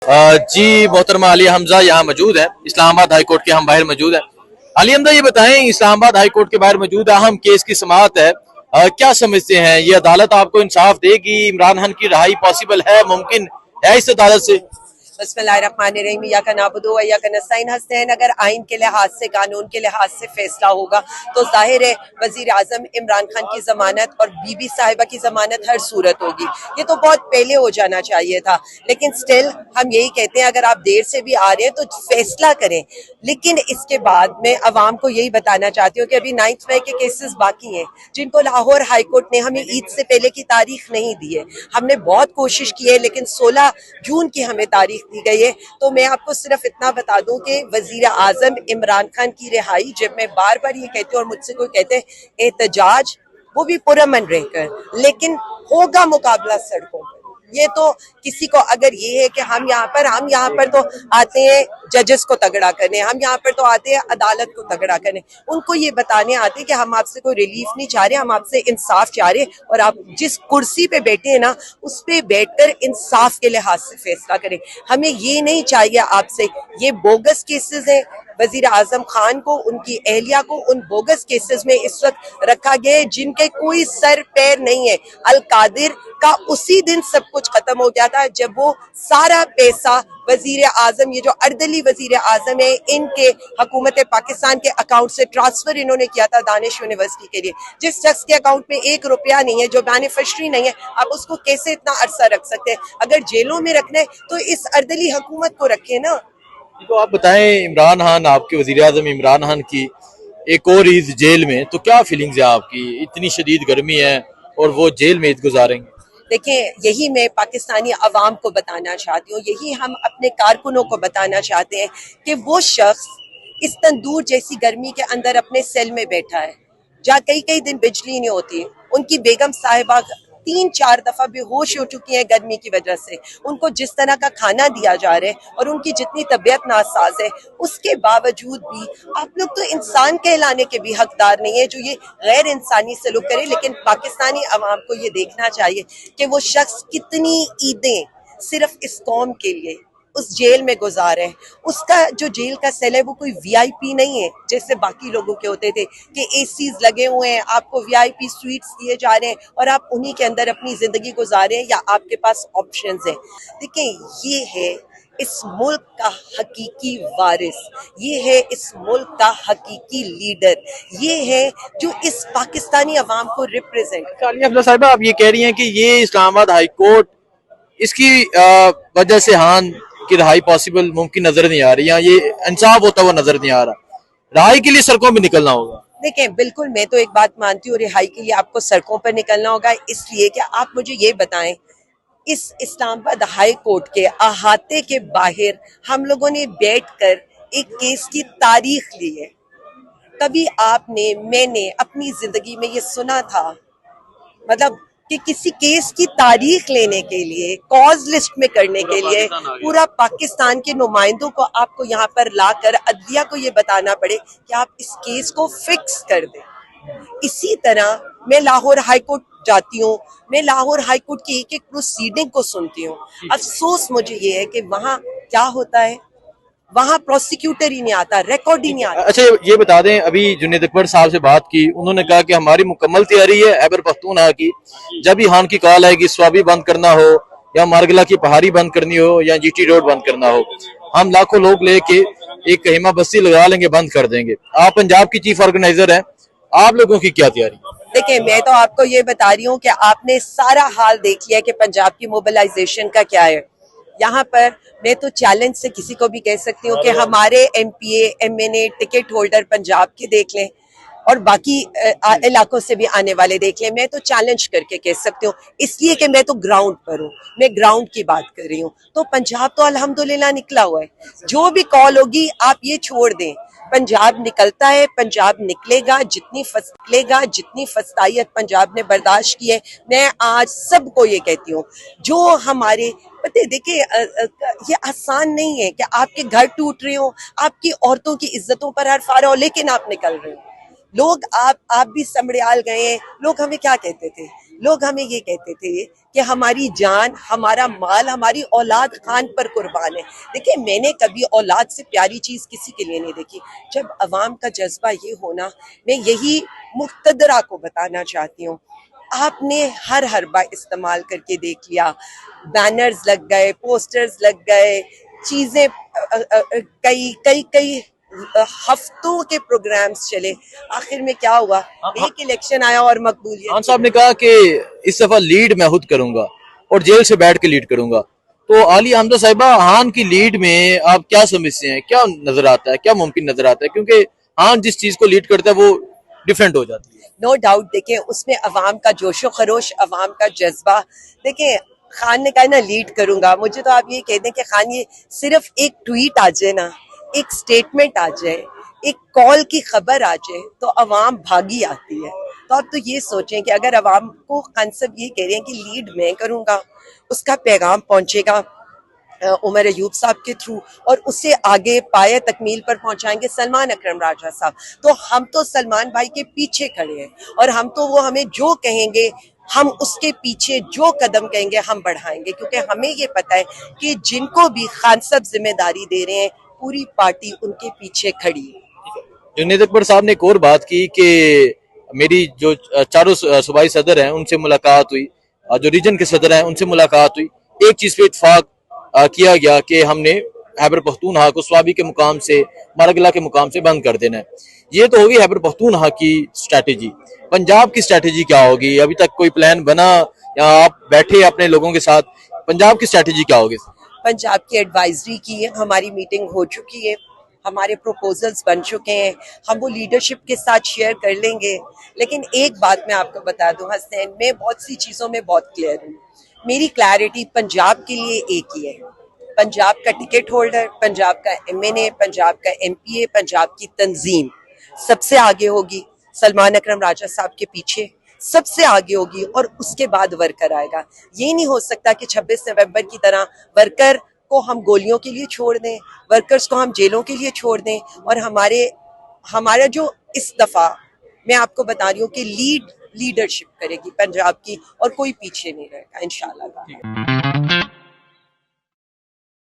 जी मोहतरमा आलिया हमजा यहाँ मौजूद है। इस्लामाबाद हाई कोर्ट के हम बाहर मौजूद है। आलिया हमजा ये बताएं, इस्लामाबाद हाई कोर्ट के बाहर मौजूद अहम केस की समाअत है। क्या समझते हैं, ये अदालत आपको इंसाफ देगी? इमरान खान की रहाई पॉसिबल है, मुमकिन है इस अदालत से? बिस्मिल्लाहिर्रहमानिर्रहीम, इय्याका नअबुदु व इय्याका नस्तईन। हस्नैन, अगर आइन के लिहाज से, कानून के लिहाज से फैसला होगा तो जाहिर है वजीर आजम इमरान खान की जमानत और बीबी साहिबा की जमानत हर सूरत होगी। ये तो बहुत पहले हो जाना चाहिए था, लेकिन स्टिल हम यही कहते हैं अगर आप देर से भी आ रहे हैं तो फैसला करें। लेकिन इसके बाद मैं अवाम को यही बताना चाहती हूँ कि अभी 9 मई के केसेस बाकी हैं, जिनको लाहौर हाई कोर्ट ने हमें ईद से पहले की तारीख नहीं दी है। हमने बहुत कोशिश की है, लेकिन 16 जून की हमें तारीख दी गई है। तो मैं आपको सिर्फ इतना बता दूं कि वजीर आजम इमरान खान की रिहाई, जब मैं बार बार ये कहती हूँ और मुझसे कोई कहते हैं एहतजाज, वो भी पुरअमन रहकर, लेकिन होगा मुकाबला सड़कों पर। ये तो किसी को अगर ये है कि हम यहाँ पर तो आते हैं जजेस को तगड़ा करने, हम यहाँ पर तो आते हैं अदालत को तगड़ा करने, उनको ये बताने आते हैं कि हम आपसे कोई रिलीफ नहीं चाह रहे, हम आपसे इंसाफ चाह रहे, और आप जिस कुर्सी पे बैठे हैं ना उस पे बैठकर इंसाफ के लिहाज से फैसला करें। हमें ये नहीं चाहिए आपसे, ये बोगस केसेस हैं। वजीर आजम खान को, उनकी एहलिया को उन बोगस केसेस में इस वक्त रखा गया है जिनके कोई सर पैर नहीं है। अल कादिर का उसी दिन सब कुछ खत्म हो गया था जब वो सारा पैसा वजीर आजम, ये जो अर्दली वजीर आजम है, इनके हुकूमत पाकिस्तान के अकाउंट से ट्रांसफर इन्होंने किया था दानिश यूनिवर्सिटी के लिए। जिस शख्स के अकाउंट में 1 रुपया नहीं है, जो बेनिफिशरी नहीं है, आप उसको कैसे इतना अरसा रख सकते हैं? अगर जेलों में रखना है तो इस अर्दली हुकूमत को रखे ना। तो आप बताएं, इमरान खान, आपके वजीर आजम इमरान खान की एक और ईद जेल में, तो क्या फीलिंग्स है आपकी? इतनी शदीद गर्मी है और वो जेल में ईद गुजारेंगे। देखिए, यही मैं पाकिस्तानी अवाम को बताना चाहती हूँ, यही हम अपने कारकुनों को बताना चाहते हैं कि वो शख्स इस तंदूर जैसी गर्मी के अंदर अपने सेल में बैठा है, जहाँ कई कई दिन बिजली नहीं होती। उनकी बेगम साहिबा 3-4 दफा बेहोश हो चुकी हैं गर्मी की वजह से। उनको जिस तरह का खाना दिया जा रहा है और उनकी जितनी तबीयत नासाज है, उसके बावजूद भी आप लोग तो इंसान कहलाने के भी हकदार नहीं है जो ये गैर इंसानी सलूक करे। लेकिन पाकिस्तानी अवाम को ये देखना चाहिए कि वो शख्स कितनी ईदें सिर्फ इस कौम के लिए उस जेल में गुजारे। उसका जो जेल का सेल है वो कोई वीआईपी नहीं है जैसे बाकी लोगों के होते थे कि एसीज लगे हुए हैं, आपको वीआईपी स्वीट्स दिए जा रहे हैं और आप उन्हीं के अंदर अपनी जिंदगी गुजारे हैं, या आपके पास ऑप्शंस हैं। देखिए, ये है इस मुल्क का हकीकी वारिस, ये है इस मुल्क का हकीकी लीडर, ये है जो इस पाकिस्तानी अवाम को रिप्रेजेंट। आलिया साहिबा, आप ये कह रही हैं कि ये इस्लामाबाद हाई कोर्ट, इसकी वजह से खान की रहाई पॉसिबल, मुमकिन नजर नहीं आ रही, या ये इंसाफ होता हुआ नजर नहीं आ रहा? रहाई के लिए सड़कों में निकलना होगा। देखिए, बिल्कुल मैं तो एक बात मानती हूँ, रिहाई के लिए आपको सड़कों पर निकलना होगा। इसलिए कि आप मुझे ये बताएं, इस इस्लामाबाद हाई कोर्ट के अहाते के बाहर हम लोगों ने बैठकर एक केस की तारीख ली है। कभी आपने, मैंने अपनी जिंदगी में ये सुना था मतलब कि किसी केस की तारीख लेने के लिए, कॉज लिस्ट में करने के लिए पूरा पाकिस्तान के नुमाइंदों को आपको यहाँ पर लाकर अदलिया को ये बताना पड़े कि आप इस केस को फिक्स कर दें। इसी तरह मैं लाहौर हाई कोर्ट जाती हूँ, मैं लाहौर हाई कोर्ट की एक एक प्रोसीडिंग को सुनती हूँ। अफसोस मुझे ये है कि वहाँ क्या होता है, वहाँ प्रोसिक्यूटर ही नहीं आता, रिकॉर्ड ही नहीं आता। अच्छा, ये बता दें, अभी जुनेद अकबर साहब से बात की, उन्होंने कहा कि हमारी मुकम्मल तैयारी है खैबर पख्तूनख्वा की, जब भी खान की कॉल आएगी, स्वाबी बंद करना हो या मारगला की पहाड़ी बंद करनी हो या जीटी रोड बंद करना हो, हम लाखों लोग लेके एक कहीमा बस्ती लगा लेंगे, बंद कर देंगे। आप पंजाब की चीफ ऑर्गेनाइजर हैं, आप लोगों की क्या तैयारी? देखिए, मैं तो आपको ये बता रही हूँ कि आपने सारा हाल देख लिया कि पंजाब की मोबिलाइजेशन का क्या है। यहाँ पर मैं तो चैलेंज से किसी को भी कह सकती हूँ कि हमारे MPa, MNA, ticket holder Punjab के देख लें और बाकी इलाकों से भी आने वाले देख लें। मैं तो चैलेंज करके कह सकती हूँ, इसलिए कि मैं तो ग्राउंड पर हूँ, मैं ग्राउंड की बात कर रही हूँ। तो पंजाब तो अल्हम्दुलिल्लाह निकला हुआ है। जो भी कॉल होगी आप ये छोड़ दें, पंजाब निकलता है, पंजाब निकलेगा। जितनी फस्तायत पंजाब ने बर्दाश्त की है, मैं आज सबको ये कहती हूँ, जो हमारे पता है, देखिए ये आसान नहीं है कि आपके घर टूट रहे हो, आपकी औरतों की इज्जतों पर हर फारा हो, लेकिन आप निकल रहे हो। लोग आप भी समड़ियाल गए हैं। लोग हमें क्या कहते थे लोग हमें ये कहते थे कि हमारी जान, हमारा माल, हमारी औलाद खान पर कुर्बान है। देखिए, मैंने कभी औलाद से प्यारी चीज किसी के लिए नहीं देखी। जब अवाम का जज्बा ये होना, मैं यही मुक्तदरा को बताना चाहती हूँ। आपने हर हरबा इस्तेमाल करके देख लिया, बैनर्स लग गए, पोस्टर्स लग गए, चीजें कई कई कई हफ्तों के प्रोग्राम्स चले, आखिर में क्या हुआ? एक इलेक्शन आया और मकबूलियत। खान साहब ने कहा कि इस दफा लीड मैं खुद करूंगा और जेल से बैठ के लीड करूंगा। तो आली हमजा साहिबा, हान की लीड में आप क्या समझते हैं, क्या नजर आता है, क्या मुमकिन नजर आता है? क्योंकि हान जिस चीज को लीड करता है वो डिफरेंट हो जाती है। नो डाउट, देखिए उसमें अवाम का जोशो खरोश, अवाम का जज्बा। देखिए, खान ने कहा ना लीड करूंगा, मुझे तो आप ये कह दें कि खान ये सिर्फ एक ट्वीट आ जाए ना, एक स्टेटमेंट आ जाए, एक कॉल की खबर आ जाए, तो अवाम भागी आती है। तो आप तो ये सोचें कि अगर अवाम को खान साहब ये कह रहे हैं कि लीड मैं करूंगा, उसका पैगाम पहुंचेगा उमर अयूब साहब के थ्रू, और उससे आगे पाए तकमील पर पहुंचाएंगे सलमान अकरम राजा साहब। तो हम तो सलमान भाई के पीछे खड़े हैं, और हम तो वो हमें जो कहेंगे, हम उसके पीछे जो कदम कहेंगे हम बढ़ाएंगे, क्योंकि हमें ये पता है कि जिनको भी खान साहब जिम्मेदारी दे रहे हैं, पूरी पार्टी उनके पीछे खड़ी है। जुनेद अकबर साहब ने एक और बात की कि मेरी जो चारों सूबाई सदर हैं उनसे मुलाकात हुई, जो रीजन के सदर हैं उनसे मुलाकात हुई। एक चीज पे इत्फाक किया गया कि हमने खैबर पख्तूनख्वा को स्वाबी के मुकाम से, मारगला के मुकाम से बंद कर देना है। ये तो होगी खैबर पख्तूनख्वा की स्ट्रैटेजी। पंजाब की स्ट्रैटेजी क्या होगी? अभी तक कोई प्लान बना या आप बैठे अपने लोगों के साथ? पंजाब की स्ट्रैटेजी क्या होगी? पंजाब की एडवाइजरी की है, हमारी मीटिंग हो चुकी है, हमारे प्रपोजल्स बन चुके हैं, हम वो लीडरशिप के साथ शेयर कर लेंगे। लेकिन एक बात मैं आपको बता दूं हसनैन, मैं बहुत सी चीज़ों में बहुत क्लियर हूँ। मेरी क्लैरिटी पंजाब के लिए एक ही है। पंजाब का टिकट होल्डर, पंजाब का एमएनए, पंजाब का एमपीए, पंजाब की तंजीम सबसे आगे होगी, सलमान अकरम राजा साहब के पीछे सबसे आगे होगी, और उसके बाद वर्कर आएगा। ये नहीं हो सकता कि 26 नवंबर की तरह वर्कर को हम गोलियों के लिए छोड़ दें, वर्कर्स को हम जेलों के लिए छोड़ दें, और हमारा जो इस दफा मैं आपको बता रही हूँ कि लीडरशिप करेगी पंजाब की, और कोई पीछे नहीं रहेगा इंशाल्लाह।